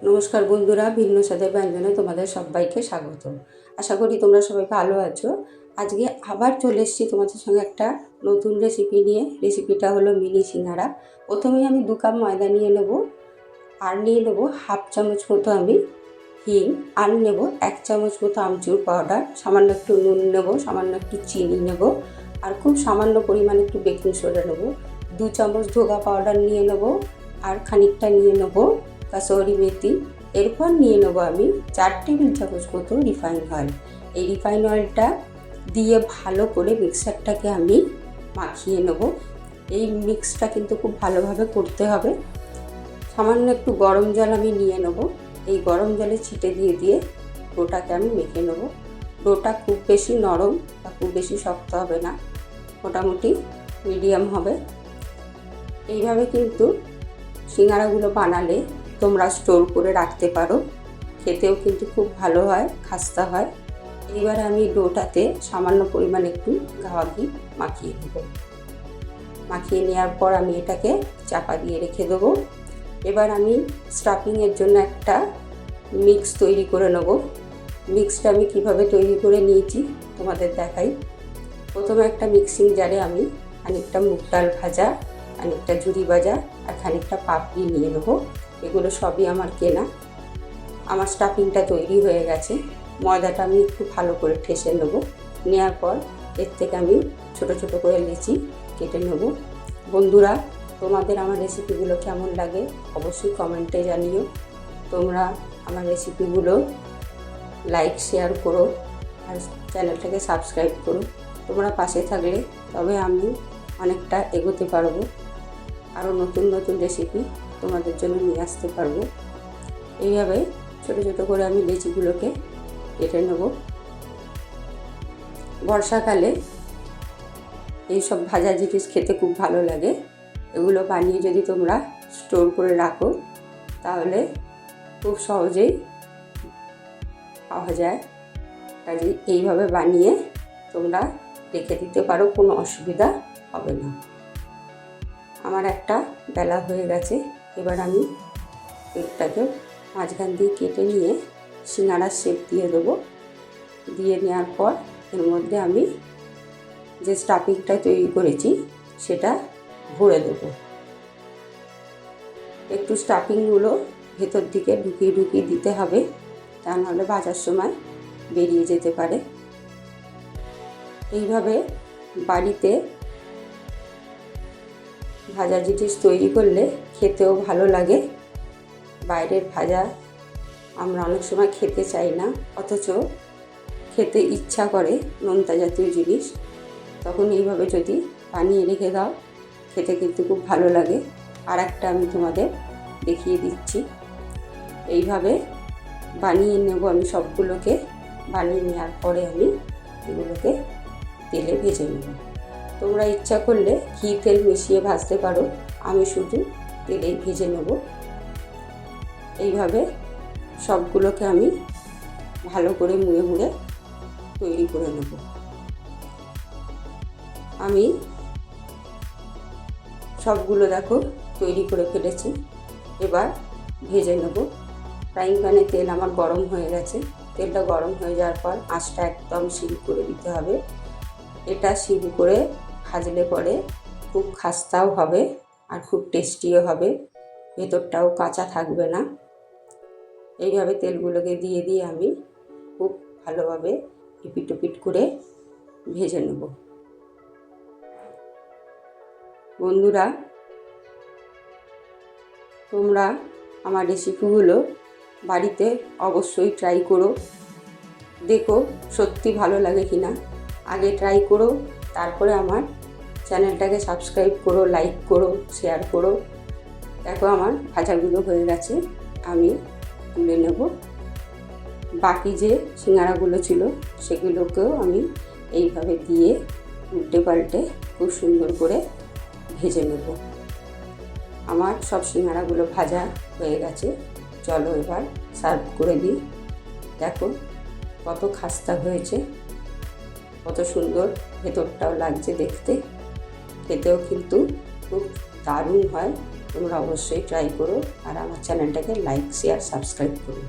নমস্কার বন্ধুরা, ভিন্ন স্বাদের ব্যঞ্জনে তোমাদের সবাইকে স্বাগত। আশা করি তোমরা সবাই ভালো আছো। আজকে আবার চলে এসেছি তোমাদের সঙ্গে একটা নতুন রেসিপি নিয়ে। রেসিপিটা হলো মিনি সিঙ্গারা। প্রথমেই আমি 2 কাপ ময়দা নিয়ে নেব, আর নিয়ে নেব হাফ চামচ মতো আমি হিং, আর নেব 1 চামচ মতো আমচুর পাউডার, সামান্য একটু নুন নেব, সামান্য একটু চিনি নেব, আর খুব সামান্য পরিমাণে একটু বেকিং সোডা নেব, 2 চামচ ধোগা পাউডার নিয়ে নেব, আর খানিকটা নিয়ে নেব কাসুরি মেথি। এরপর নিয়ে নেব আমি 4 টেবিল চামচ মতো রিফাইন অয়েল। এই রিফাইন অয়েলটা দিয়ে ভালো করে মিক্সারটাকে আমি মাখিয়ে নেব। এই মিক্সটা কিন্তু খুব ভালোভাবে করতে হবে। সামান্য একটু গরম জল আমি নিয়ে নেব, এই গরম জলে ছিটে দিয়ে ডোটাকে আমি মেখে নেব। ডোটা খুব বেশি নরম বা খুব বেশি শক্ত হবে না, মোটামুটি মিডিয়াম হবে। এইভাবে কিন্তু সিঙ্গারাগুলো বানালে তোমরা স্টোর করে রাখতে পারো, খেতেও কিন্তু খুব ভালো হয়, খাস্তা হয়। এইবার আমি ডোটাতে সামান্য পরিমাণে একটু গাওয়া ঘি মাখিয়ে দেবো। মাখিয়ে নেওয়ার পর আমি এটাকে চাপা দিয়ে রেখে দেবো। এবার আমি স্টাফিংয়ের জন্য একটা মিক্স তৈরি করে নেব। মিক্সটা আমি কিভাবে তৈরি করে নিয়েছি তোমাদের দেখাই। প্রথমে একটা মিক্সিং জারে আমি খানিকটা মুগ ডাল ভাজা, খানিকটা ঝুরি ভাজা আর খানিকটা পাপড়ি নিয়ে নেব। এগুলো সবই আমার কেনা। আমার স্টাফিংটা তৈরি হয়ে গেছে। ময়দাটা আমি একটু ভালো করে ঠেসে নেব। নেওয়ার পর এর থেকে আমি ছোট ছোট করে লেচি কেটে নেব। বন্ধুরা, তোমাদের আমার রেসিপিগুলো কেমন লাগে অবশ্যই কমেন্টে জানিও। তোমরা আমার রেসিপিগুলো লাইক শেয়ার করো আর চ্যানেলটাকে সাবস্ক্রাইব করো। তোমরা পাশে থাকলে তবে আমি অনেকটা এগোতে পারবো, আরও নতুন নতুন রেসিপি তোমাদের জন্য নিয়ে আসতে পারবো। এইভাবে ছোট ছোট করে আমি লেচিগুলোকে কেটে নেব। বর্ষাকালে এইসব ভাজা জিনিস খেতে খুব ভালো লাগে। এগুলো বানিয়ে যদি তোমরা স্টোর করে রাখো তাহলে খুব সহজেই পাওয়া যায়। কাজে এইভাবে বানিয়ে তোমরা রেখে দিতে পারো, কোনো অসুবিধা হবে না। আমার একটা বেলা হয়ে গেছে। এবার আমি কেকটাকে মাঝখান দিয়ে কেটে নিয়ে সিঙ্গারার শেপ দিয়ে দেবো। দিয়ে নেওয়ার পর এর মধ্যে আমি যে স্টাফিংটা তৈরি করেছি সেটা ভরে দেবো। একটু স্টাফিংগুলো ভেতর দিকে ঢুকিয়ে দিতে হবে, তা নাহলে ভাজার সময় বেরিয়ে যেতে পারে। এইভাবে বাড়িতে ভাজা জিনিস তৈরি করলে খেতেও ভালো লাগে। বাইরের ভাজা আমরা অনেক সময় খেতে চাই না, অথচ খেতে ইচ্ছা করে নোনতা জাতীয় জিনিস। তখন এইভাবে যদি বানিয়ে রেখে দাও খেতে কিন্তু খুব ভালো লাগে। আর একটা আমি তোমাদের দেখিয়ে দিচ্ছি। এইভাবে বানিয়ে নেব আমি সবগুলোকে। বানিয়ে নেওয়ার পরে আমি এগুলোকে তেলে ভেজে নেব। তোমরা ইচ্ছা করলে ঘি তেল মিশিয়ে ভাজতে পারো, আমি শুধু তেলেই ভেজে নেব। এইভাবে সবগুলোকে আমি ভালো করে মুড়ে তৈরি করে নেব। আমি সবগুলো দেখো তৈরি করে ফেলেছি। এবার ভেজে নেব। ফ্রাইং প্যানে তেল আমার গরম হয়ে গেছে। তেলটা গরম হয়ে যাওয়ার পর আঁচটা একদম সিম করে দিতে হবে। এটা সিম করে ভাজলে পরে খুব খাস্তাও হবে আর খুব টেস্টিও হবে, ভেতরটাও কাঁচা থাকবে না। এইভাবে তেলগুলোকে দিয়ে আমি খুব ভালোভাবে এপিট করে ভেজে নেব। বন্ধুরা, তোমরা আমার রেসিপিগুলো বাড়িতে অবশ্যই ট্রাই করো, দেখো সত্যি ভালো লাগে কিনা। আগে ট্রাই করো, তারপরে আমার চ্যানেলটাকে সাবস্ক্রাইব করো, লাইক করো, শেয়ার করো। দেখো আমার ভাজাগুলো হয়ে গেছে, আমি তুলে নেব। বাকি যে সিঙ্গারাগুলো ছিল সেগুলোকেও আমি এইভাবে দিয়ে উল্টে পাল্টে খুব সুন্দর করে ভেজে নেব। আমার সব সিঙ্গারাগুলো ভাজা হয়ে গেছে। চলো এবার সার্ভ করে দিই। দেখো কত খাস্তা হয়েছে, কত সুন্দর ভেতরটাও লাগছে দেখতে। খেতেও কিন্তু খুব দারুণ হয়। তোমরা অবশ্যই ট্রাই করো আর আমার চ্যানেলটাকে লাইক শেয়ার সাবস্ক্রাইব করো।